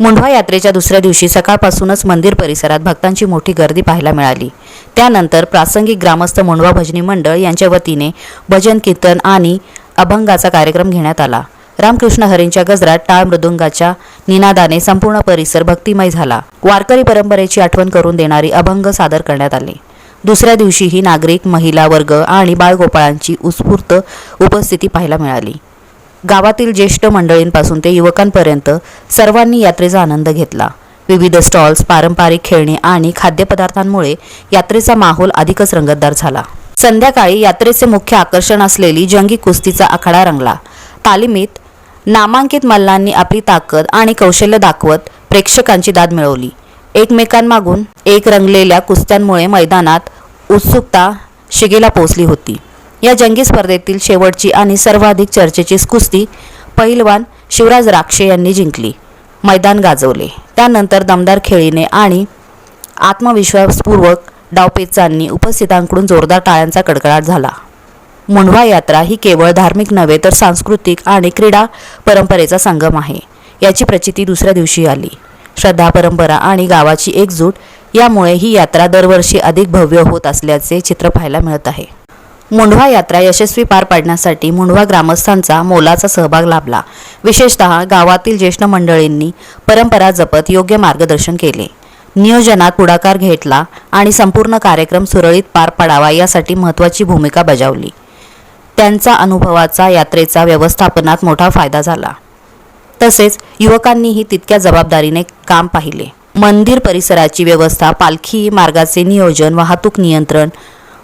मुंढवा यात्रेच्या दुसऱ्या दिवशी सकाळपासूनच मंदिर परिसरात भक्तांची मोठी गर्दी पाहायला मिळाली। त्यानंतर प्रासंगिक ग्रामस्थ मुंढवा भजनी मंडळ यांच्या वतीने भजन कीर्तन आणि अभंगाचा कार्यक्रम घेण्यात आला। रामकृष्ण हरींच्या गजरात टाळ मृदुंगाच्या निनादाने संपूर्ण परिसर भक्तिमय झाला। वारकरी परंपरेची आठवण करून देणारी अभंग सादर करण्यात आले। दुसऱ्या दिवशीही नागरिक, महिला वर्ग आणि बाळगोपाळांची उत्स्फूर्त उपस्थिती पाहायला मिळाली। गावातील ज्येष्ठ मंडळींपासून ते युवकांपर्यंत सर्वांनी यात्रेचा आनंद घेतला। विविध स्टॉल्स, पारंपरिक खेळणी आणि खाद्यपदार्थांमुळे यात्रेचा माहोल अधिकच रंगतदार झाला। संध्याकाळी यात्रेचे मुख्य आकर्षण असलेली जंगी कुस्तीचा आखाडा रंगला। तालिमीत नामांकित मल्लांनी आपली ताकद आणि कौशल्य दाखवत प्रेक्षकांची दाद मिळवली। एकमेकांमागून एक रंगलेल्या कुस्त्यांमुळे मैदानात उत्सुकता शिगेला पोहोचली होती। या जंगी स्पर्धेतील शेवटची आणि सर्वाधिक चर्चेची कुस्ती पहिलवान शिवराज राक्षे यांनी जिंकली। मैदान गाजवले। त्यानंतर दमदार खेळीने आणि आत्मविश्वासपूर्वक डावपेचांनी उपस्थितांकडून जोरदार टाळ्यांचा कडकडाट झाला। मुंढवा यात्रा ही केवळ धार्मिक नव्हे तर सांस्कृतिक आणि क्रीडा परंपरेचा संगम आहे, याची प्रचिती दुसऱ्या दिवशी आली। श्रद्धा, परंपरा आणि गावाची एकजूट यामुळे ही यात्रा दरवर्षी अधिक भव्य होत असल्याचे चित्र पाहायला मिळत आहे। मुंढवा यात्रा यशस्वी पार पाडण्यासाठी मुंढवा ग्रामस्थांचा मोलाचा सहभाग लाभला। विशेषतः गावातील ज्येष्ठ मंडळींनी परंपरा जपत योग्य मार्गदर्शन केले, नियोजनात पुढाकार घेतला आणि संपूर्ण कार्यक्रम सुरळीत पार पाडावा यासाठी महत्त्वाची भूमिका बजावली। त्यांचा अनुभवाचा यात्रेचा व्यवस्थापनात मोठा फायदा झाला। तसेच युवकांनीही तितक्या जबाबदारीने काम पाहिले। मंदिर परिसराची व्यवस्था, पालखी मार्गाचे नियोजन, वाहतूक नियंत्रण,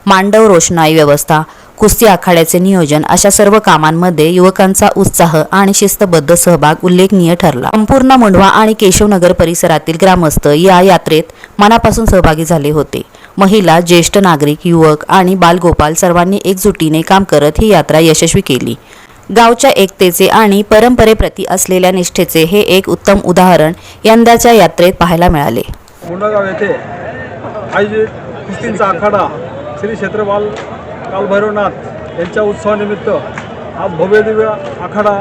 मांडव रोषणाई व्यवस्था, कुस्ती आखाड्याचे नियोजन अशा सर्व कामांमध्ये युवकांचा उत्साह आणि शिस्तबद्ध सहभाग उल्लेखनीय ठरला। संपूर्ण मुंढवा आणि केशवनगर परिसरातील ग्रामस्थ या यात्रेत मनापासून सहभागी झाले होते। महिला, ज्येष्ठ नागरिक, युवक आणि बालगोपाल सर्वांनी एकजुटीने काम करत ही यात्रा यशस्वी केली। गावच्या एकतेचे आणि परंपरेप्रती असलेल्या निष्ठेचे हे एक उत्तम उदाहरण यंदाच्या यात्रेत पाहायला मिळाले। मुंढगाव येथे आयोजित कुस्तींचा आखाडा श्री क्षेत्रपाल कालभैरवनाथ यांच्या उत्सवानिमित्त आज भव्यदिव्य आखाडा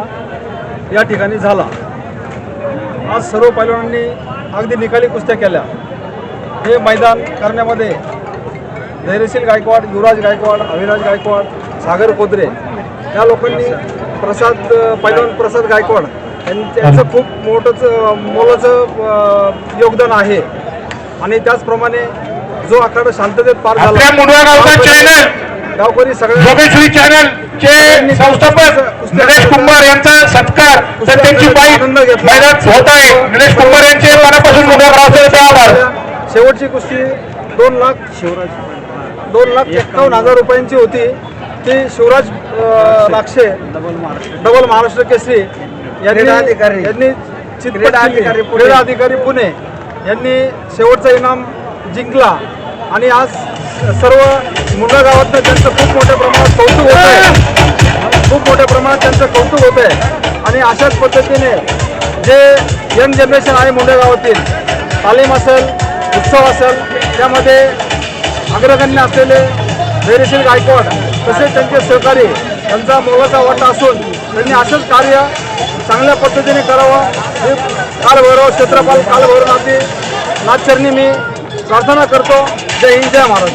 या ठिकाणी झाला। आज सर्व पैलवानांनी अगदी निकाली कुस्त्या केल्या। हे मैदान करण्यामध्ये धैर्यशील गायकवाड, युवराज गायकवाड, अविनाश गायकवाड, सागर कोदरे या लोकांनी पैलवान प्रसाद गायकवाड यांचं खूप मोलाचं योगदान आहे। आणि त्याचप्रमाणे जो आखाडा शांततेत पार झाला, गावकरी सगळे चॅनलचे संस्थापक निलेश कुंभार यांचा सत्कार तर त्यांची बाईक मैदानात होत आहे। निलेश कुंभार यांचे मनापासून आभार। शेवटची कुस्ती 2,51,000 रुपयांची होती। ती शिवराज राक्षे डबल महाराष्ट्र केसरी यांनी क्रीडा अधिकारी पुणे यांनी शेवटचा इनाम जिंकला। आणि आज सर्व मुंढवा गावातनं त्यांचं खूप मोठ्या प्रमाणात कौतुक होत आहे। आणि अशाच पद्धतीने जे यंग जनरेशन आहे मुंढवा गावातील, तालीम असेल, उत्सव असेल, त्यामध्ये अग्रगण्य असलेले धैर्यशील गायकवाड तसेच त्यांचे सहकारी त्यांचा मोलाचा वाटा असून त्यांनी असंच कार्य चांगल्या पद्धतीने करावं हे कालभैरव क्षेत्रपाल कालभैरवनाथी नाथचरणी मी प्रार्थना करतो। जय हिंद, जय महाराज।